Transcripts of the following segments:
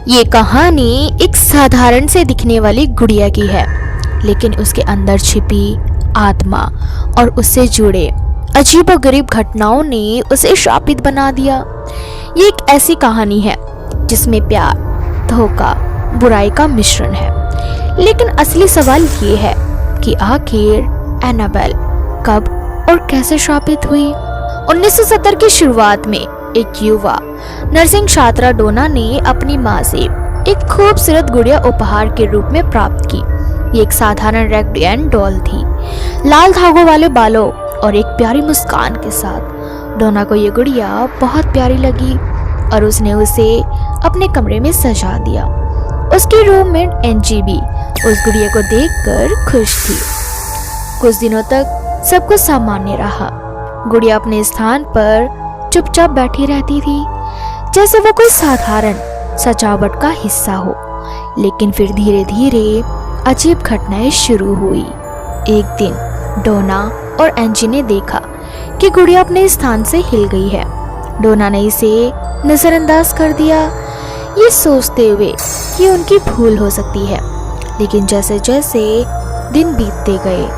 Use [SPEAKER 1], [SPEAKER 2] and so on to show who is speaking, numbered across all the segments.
[SPEAKER 1] ये कहानी एक साधारण से दिखने वाली गुड़िया की है, लेकिन उसके अंदर छिपी आत्मा और उससे जुड़े अजीबोगरीब घटनाओं ने उसे शापित बना दिया। ये एक ऐसी कहानी है जिसमें प्यार, धोखा, बुराई का मिश्रण है। लेकिन असली सवाल ये है कि आखिर एनाबेल कब और कैसे शापित हुई। 1970 की शुरुआत में एक युवा नर्सिंग छात्रा डोना ने अपनी माँ से एक खूबसूरत गुड़िया उपहार के रूप में प्राप्त की। ये एक साधारण रैगडियन डॉल थी, लाल धागों वाले बालों और एक प्यारी मुस्कान के साथ। डोना को ये गुड़िया बहुत प्यारी लगी और उसने उसे अपने कमरे में सजा दिया। उसकी रूममेट एंजी भी उस गुड़िया को देखकर खुश थी। कुछ दिनों तक सब कुछ सामान्य रहा। गुड़िया अपने स्थान पर चुपचाप बैठी रहती थी, जैसे वो कोई साधारण सजावट का हिस्सा हो। लेकिन फिर धीरे धीरे अजीब घटनाएं शुरू हुई। एक दिन डोना और एंजी ने देखा कि गुड़िया अपने स्थान से हिल गई है। डोना ने इसे नजरअंदाज कर दिया, ये सोचते हुए कि उनकी भूल हो सकती है। लेकिन जैसे जैसे दिन बीतते गए,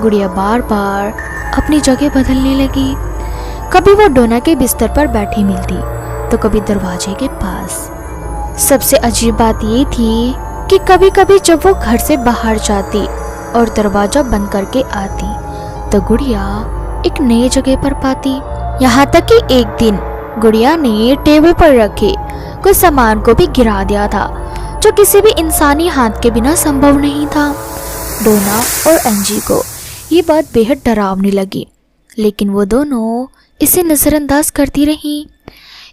[SPEAKER 1] गुड़िया बार बार अपनी जगह बदलने लगी। कभी वो डोना के बिस्तर पर बैठी मिलती तो कभी दरवाजे के पास। सबसे अजीब बात ये थी कि कभी कभी जब वो घर से बाहर जाती और दरवाजा बंद करके आती तो गुड़िया एक नई जगह पर पाती। यहाँ तक कि एक दिन गुड़िया ने टेबल पर रखे कुछ सामान को भी गिरा दिया था, जो किसी भी इंसानी हाथ के बिना संभव नहीं था। डोना और एंजी को ये बात बेहद डरावनी लगी, लेकिन वो दोनों इसे नजरअंदाज करती रहीं।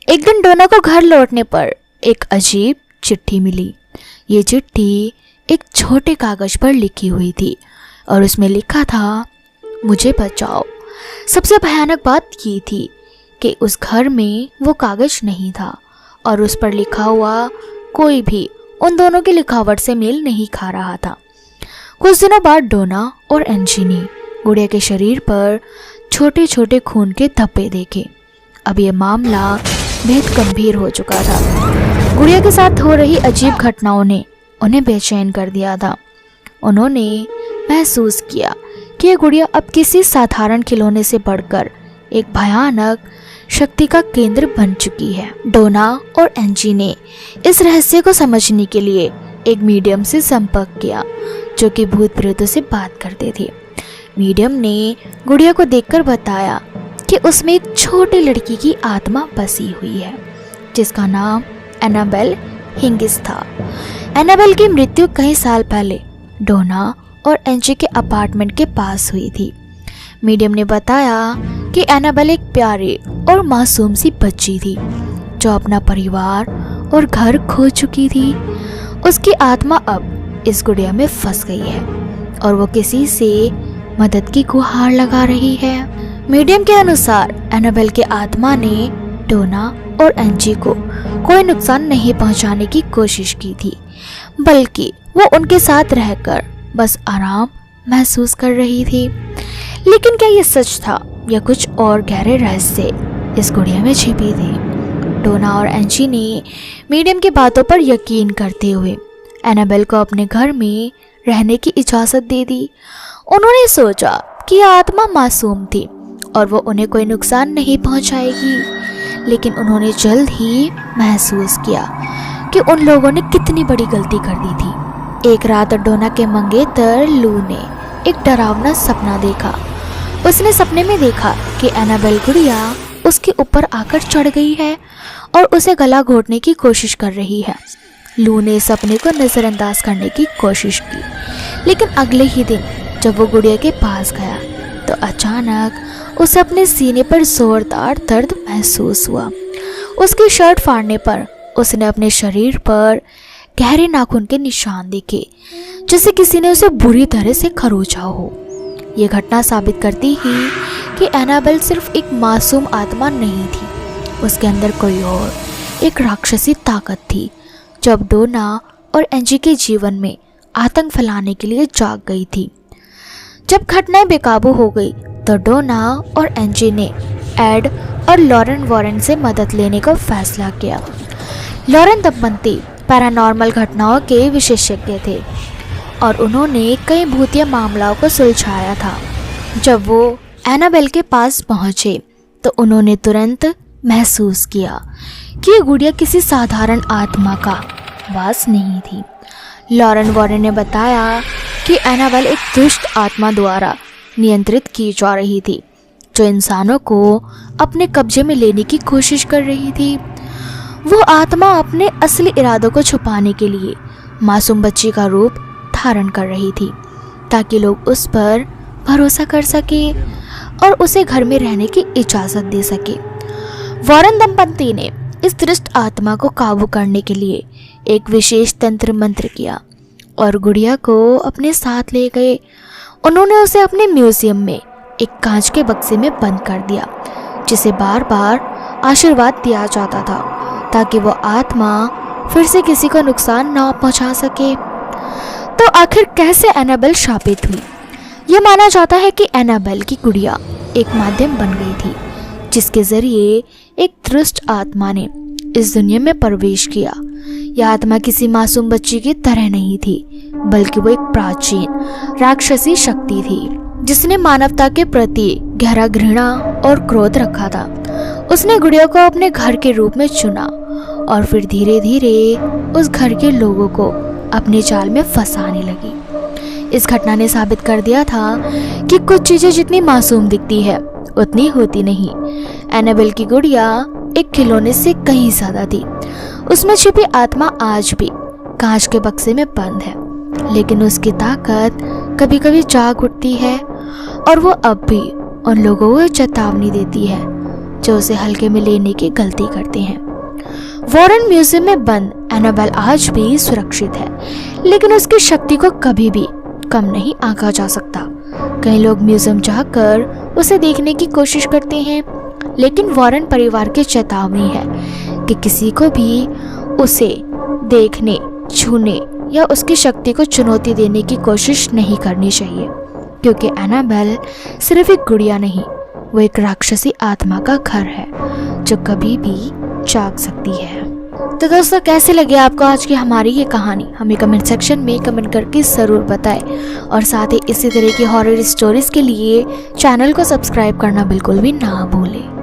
[SPEAKER 1] एक दिन डोना को घर लौटने पर एक अजीब चिट्ठी मिली। ये चिट्ठी एक छोटे कागज पर लिखी हुई थी और उसमें लिखा था, मुझे बचाओ। सबसे भयानक बात ये थी कि उस घर में वो कागज नहीं था और उस पर लिखा हुआ कोई भी उन दोनों की लिखावट से मेल नहीं खा रहा था। कुछ दिनों बाद डोना और एंजी ने गुड़िया के शरीर पर छोटे छोटे खून के धब्बे देखे। अब ये मामला बेहद गंभीर हो चुका था। गुड़िया के साथ हो रही अजीब घटनाओं ने उन्हें बेचैन कर दिया था। उन्होंने महसूस किया कि ये गुड़िया अब किसी साधारण खिलौने से बढ़कर एक भयानक शक्ति का केंद्र बन चुकी है। डोना और एंजी ने इस रहस्य को समझने के लिए एक मीडियम से संपर्क किया, जो कि भूत प्रेतों से बात करते थे। मीडियम ने गुड़िया को देखकर बताया कि उसमें एक छोटी लड़की की आत्मा बसी हुई है, जिसका नाम एनाबेल हिंगिस था। एनाबेल की मृत्यु कई साल पहले डोना और एंजी के अपार्टमेंट के पास हुई थी। मीडियम ने बताया कि एनाबेल एक प्यारे और मासूम सी बच्ची थी, जो अपना परिवार और घर खो चुकी थी। उसकी आत्मा अब इस गुड़िया में फंस गई है और वो किसी से मदद की गुहार लगा रही है। मीडियम के अनुसार एनाबेल के आत्मा ने डोना और एंजी को कोई नुकसान नहीं पहुंचाने की कोशिश की थी, बल्कि वो उनके साथ रहकर बस आराम महसूस कर रही थी। लेकिन क्या ये सच था या कुछ और गहरे रहस्य इस गुड़िया में छिपी थे? डोना और एंजी ने मीडियम की बातों पर यकीन करते हुए एनाबेल को अपने घर में रहने की इजाज़त दे दी। उन्होंने सोचा कि आत्मा मासूम थी और वो उन्हें कोई नुकसान नहीं पहुंचाएगी। लेकिन उन्होंने जल्द ही महसूस किया कि उन लोगों ने कितनी बड़ी गलती कर दी थी। एक रात डोना के मंगेतर लू ने एक डरावना सपना देखा। उसने सपने में देखा कि एनाबेल गुड़िया उसके ऊपर आकर चढ़ गई है और उसे गला घोटने की कोशिश कर रही है। लू ने सपने को नज़रअंदाज करने की कोशिश की, लेकिन अगले ही दिन जब वो गुड़िया के पास गया तो अचानक उसे अपने सीने पर जोरदार दर्द महसूस हुआ। उसकी शर्ट फाड़ने पर उसने अपने शरीर पर गहरे नाखून के निशान देखे, जैसे किसी ने उसे बुरी तरह से खरोंचा हो। ये घटना साबित करती ही कि एनाबेल सिर्फ एक मासूम आत्मा नहीं थी, उसके अंदर कोई और एक राक्षसी ताकत थी, जब डोना और एंजी के जीवन में आतंक फैलाने के लिए जाग गई थी। जब घटनाएं बेकाबू हो गई तो डोना और एंजी ने एड और लॉरेन वॉरेन से मदद लेने का फैसला किया। लॉरेन दंपति पैरानॉर्मल घटनाओं के विशेषज्ञ थे और उन्होंने कई भूतिया मामलों को सुलझाया था। जब वो एनाबेल के पास पहुंचे तो उन्होंने तुरंत महसूस किया कि ये गुड़िया किसी साधारण आत्मा का वास नहीं थी। लॉरेन वॉरेन ने बताया कि एनाबेल एक दुष्ट आत्मा द्वारा नियंत्रित की जा रही थी, जो इंसानों को अपने कब्जे में लेने की कोशिश कर रही थी। वो आत्मा अपने असली इरादों को छुपाने के लिए मासूम बच्ची का रूप धारण कर रही थी, ताकि लोग उस पर भरोसा कर सके और उसे घर में रहने की इजाज़त दे सके। वॉरेन दंपति ने इस दुष्ट आत्मा को काबू करने के लिए एक विशेष तंत्र मंत्र किया और गुड़िया को अपने साथ ले गए। उन्होंने उसे अपने म्यूजियम में एक कांच के बक्से में बंद कर दिया, जिसे बार बार आशीर्वाद दिया जाता था ताकि वो आत्मा फिर से किसी को नुकसान ना पहुंचा सके। तो आखिर कैसे एनाबेल शापित हुई? ये माना जाता है कि एनाबेल की गुड़िया एक माध्यम बन गई थी, जिसके जरिए एक दुष्ट आत्मा ने इस दुनिया में प्रवेश किया। यह आत्मा किसी मासूम बच्ची की तरह नहीं थी, बल्कि वो एक प्राचीन राक्षसी शक्ति थी जिसने मानवता के प्रति गहरा घृणा और क्रोध रखा था। उसने गुड़िया को अपने घर के रूप में चुना और फिर धीरे धीरे उस घर के लोगों को अपने जाल में फंसाने लगी। इस घटना ने साबित कर दिया था कि कुछ चीजें जितनी मासूम दिखती है उतनी होती नहीं। एनाबेल की गुड़िया एक खिलौने से कहीं ज्यादा थी। उसमें छिपी आत्मा आज भी कांच के बक्से में बंद है, लेकिन उसकी ताकत कभी कभी जाग उठती है और वो अब भी उन लोगों को चेतावनी देती है जो उसे हल्के में लेने की गलती करते हैं। वॉरेन म्यूजियम में बंद एनाबेल आज भी सुरक्षित है, लेकिन उसकी शक्ति को कभी भी कम नहीं आंका जा सकता। कई लोग म्यूजियम जाकर उसे देखने की कोशिश करते हैं, लेकिन वॉरेन परिवार की चेतावनी है कि किसी को भी उसे देखने, छूने या उसकी शक्ति को चुनौती देने की कोशिश नहीं करनी चाहिए, क्योंकि एनाबेल सिर्फ एक गुड़िया नहीं, वो एक राक्षसी आत्मा का घर है जो कभी भी जाग सकती है। तो दोस्तों, कैसे लगे आपको आज की हमारी ये कहानी? हमें कमेंट सेक्शन में कमेंट करके ज़रूर बताएं और साथ ही इसी तरह की हॉरर स्टोरीज के लिए चैनल को सब्सक्राइब करना बिल्कुल भी ना भूलें।